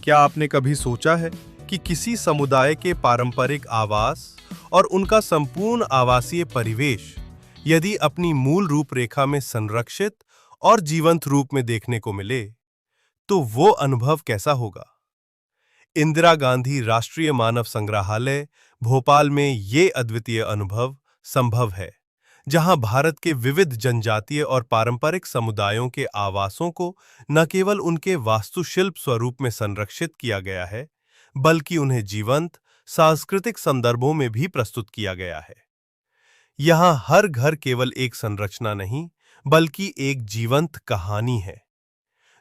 क्या आपने कभी सोचा है कि किसी समुदाय के पारंपरिक आवास और उनका संपूर्ण आवासीय परिवेश यदि अपनी मूल रूपरेखा में संरक्षित और जीवंत रूप में देखने को मिले, तो वो अनुभव कैसा होगा? इंदिरा गांधी राष्ट्रीय मानव संग्रहालय, भोपाल में ये अद्वितीय अनुभव संभव है, जहां भारत के विविध जनजातीय और पारंपरिक समुदायों के आवासों को न केवल उनके वास्तुशिल्प स्वरूप में संरक्षित किया गया है, बल्कि उन्हें जीवंत सांस्कृतिक संदर्भों में भी प्रस्तुत किया गया है। यहाँ हर घर केवल एक संरचना नहीं, बल्कि एक जीवंत कहानी है,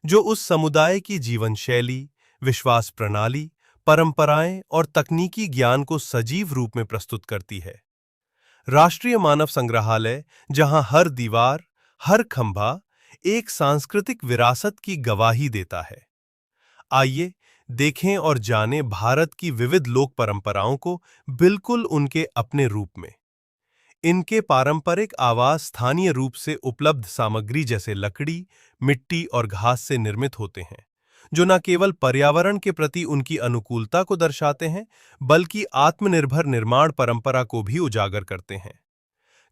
जो उस समुदाय की जीवन शैली, विश्वास प्रणाली, परंपराएं और तकनीकी ज्ञान को सजीव रूप में प्रस्तुत करती है। राष्ट्रीय मानव संग्रहालय, जहां हर दीवार, हर खंभा एक सांस्कृतिक विरासत की गवाही देता है। आइए देखें और जानें भारत की विविध लोक परंपराओं को बिल्कुल उनके अपने रूप में। इनके पारंपरिक आवास स्थानीय रूप से उपलब्ध सामग्री जैसे लकड़ी, मिट्टी और घास से निर्मित होते हैं, जो न केवल पर्यावरण के प्रति उनकी अनुकूलता को दर्शाते हैं, बल्कि आत्मनिर्भर निर्माण परंपरा को भी उजागर करते हैं।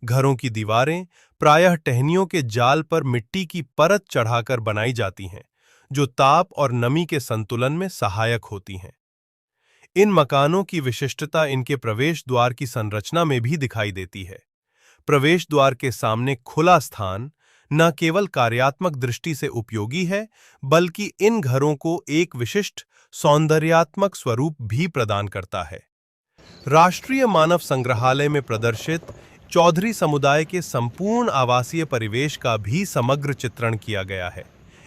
घरों की दीवारें प्रायः टहनियों के जाल पर मिट्टी की परत चढ़ाकर बनाई जाती हैं, जो ताप और नमी के संतुलन में सहायक होती हैं। इन मकानों की विशिष्टता इनके प्रवेश द्वार की संरचना में भी दिखाई देती है। प्रवेश द्वार के सामने खुला स्थान न केवल कार्यात्मक दृष्टि से उपयोगी है, बल्कि इन घरों को एक विशिष्ट सौंदर्यात्मक स्वरूप भी प्रदान करता है। राष्ट्रीय मानव संग्रहालय में प्रदर्शित चौधरी समुदाय के संपूर्ण आवासीय परिवेश का भी समग्र चित्रण किया गया है।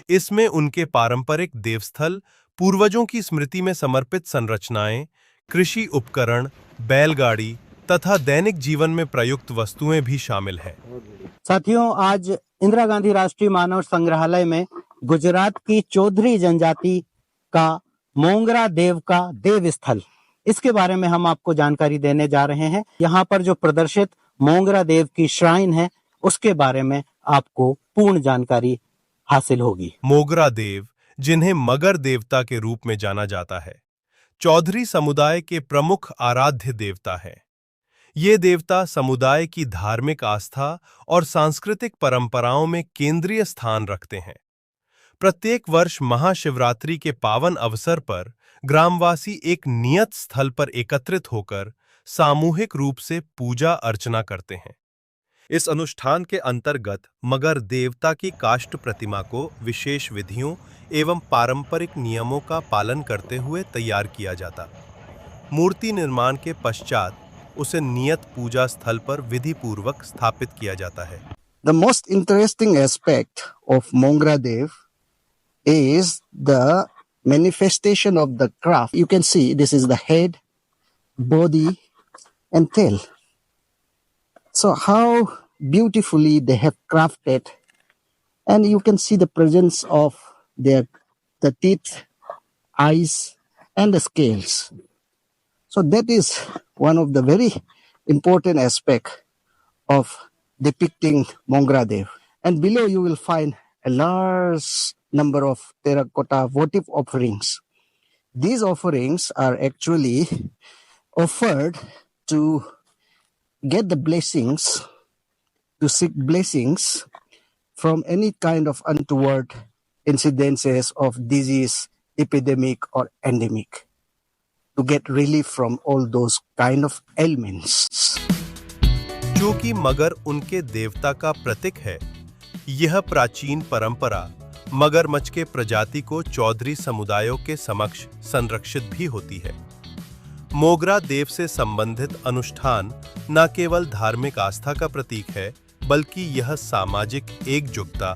इसमें उनके पारंपरिक देवस्थल, पूर्वजों की स्मृति में समर्पित संरचनाएं, कृषि उपकरण, बैलगाड़ी तथा दैनिक जीवन में प्रयुक्त वस्तुएं भी शामिल हैं। साथियों, आज इंदिरा गांधी राष्ट्रीय मानव संग्रहालय में गुजरात की चौधरी जनजाति का मोंगरा देव का देव स्थल, इसके बारे में हम आपको जानकारी देने जा रहे हैं। यहाँ पर जो प्रदर्शित मोंगरा देव की श्राइन है, उसके बारे में आपको पूर्ण जानकारी हासिल होगी। मोगरा देव, जिन्हें मगर देवता के रूप में जाना जाता है, चौधरी समुदाय के प्रमुख आराध्य देवता है। ये देवता समुदाय की धार्मिक आस्था और सांस्कृतिक परंपराओं में केंद्रीय स्थान रखते हैं। प्रत्येक वर्ष महाशिवरात्रि के पावन अवसर पर ग्रामवासी एक नियत स्थल पर एकत्रित होकर सामूहिक रूप से पूजा अर्चना करते हैं। इस अनुष्ठान के अंतर्गत मगर देवता की काष्ठ प्रतिमा को विशेष विधियों एवं पारंपरिक नियमों का पालन करते हुए तैयार किया जाता। मूर्ति निर्माण के पश्चात उसे नियत पूजा स्थल पर विधि पूर्वक स्थापित किया जाता है। The most interesting aspect of Mongra Dev is the manifestation of the craft. You can see this is the head, body and tail. So how beautifully they have crafted, and you can see the presence of the teeth, eyes and the scales. So that is one of the very important aspect of depicting Mongra Dev. And below you will find a large number of terracotta votive offerings. These offerings are actually offered to get the blessings, to seek blessings from any kind of untoward incidences of disease, epidemic or endemic, to get relief from all those kind of ailments. क्योंकि मगर उनके देवता का प्रतीक है, यह प्राचीन परंपरा मगरमच्छ के प्रजाति को चौधरी समुदायों के समक्ष संरक्षित भी होती है। मोगरा देव से संबंधित अनुष्ठान न केवल धार्मिक आस्था का प्रतीक है, बल्कि यह सामाजिक एकजुटता,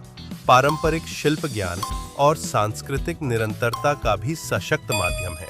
पारंपरिक शिल्प ज्ञान और सांस्कृतिक निरंतरता का भी सशक्त माध्यम है।